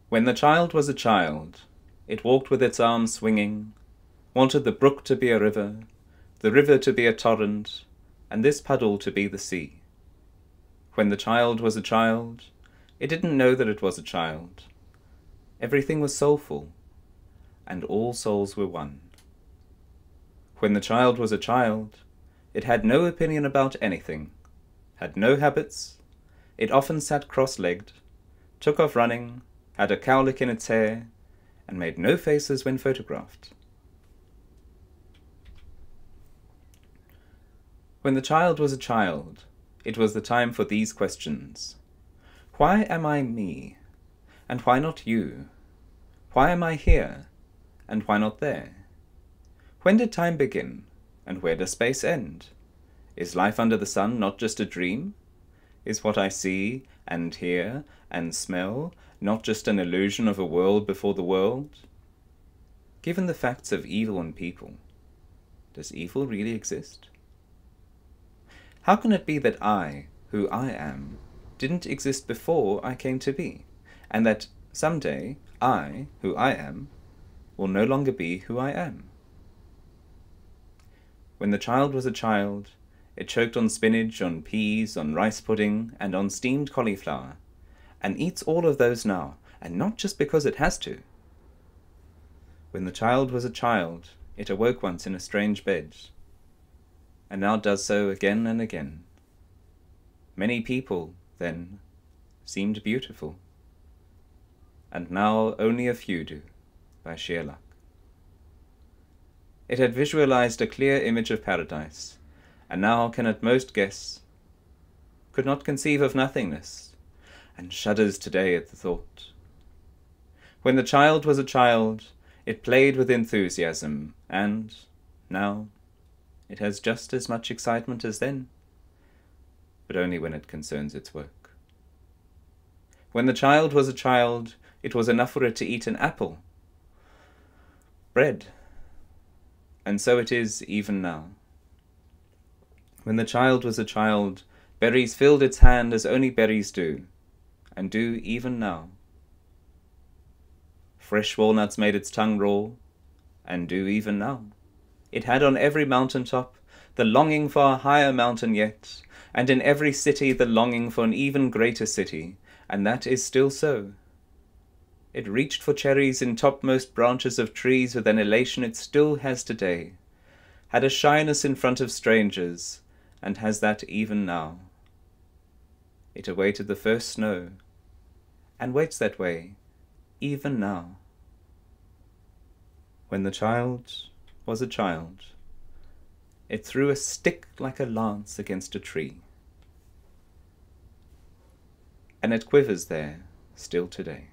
When the child was a child, it walked with its arms swinging, wanted the brook to be a river, the river to be a torrent, and this puddle to be the sea. When the child was a child, it didn't know that it was a child. Everything was soulful, and all souls were one. When the child was a child, it had no opinion about anything, had no habits, it often sat cross-legged, took off running, had a cowlick in its hair, and made no faces when photographed. When the child was a child, it was the time for these questions. Why am I me? And why not you? Why am I here? And why not there? When did time begin? And where does space end? Is life under the sun not just a dream? Is what I see and hear and smell not just an illusion of a world before the world? Given the facts of evil and people, does evil really exist? How can it be that I, who I am, didn't exist before I came to be, and that someday I, who I am, will no longer be who I am? When the child was a child, it choked on spinach, on peas, on rice pudding, and on steamed cauliflower, and eats all of those now, and not just because it has to. When the child was a child, it awoke once in a strange bed, and now does so again and again. Many people, then, seemed beautiful, and now only a few do, by sheer luck. It had visualized a clear image of paradise, and now can at most guess, could not conceive of nothingness, and shudders today at the thought. When the child was a child, it played with enthusiasm, and now it has just as much excitement as then, but only when it concerns its work. When the child was a child, it was enough for it to eat an apple, bread, and so it is even now. When the child was a child, berries filled its hand as only berries do, and do even now. Fresh walnuts made its tongue raw, and do even now. It had on every mountain top the longing for a higher mountain yet, and in every city the longing for an even greater city, and that is still so. It reached for cherries in topmost branches of trees with an elation it still has today, had a shyness in front of strangers, and has that even now. It awaited the first snow, and waits that way, even now. When the child was a child, it threw a stick like a lance against a tree, and it quivers there still today.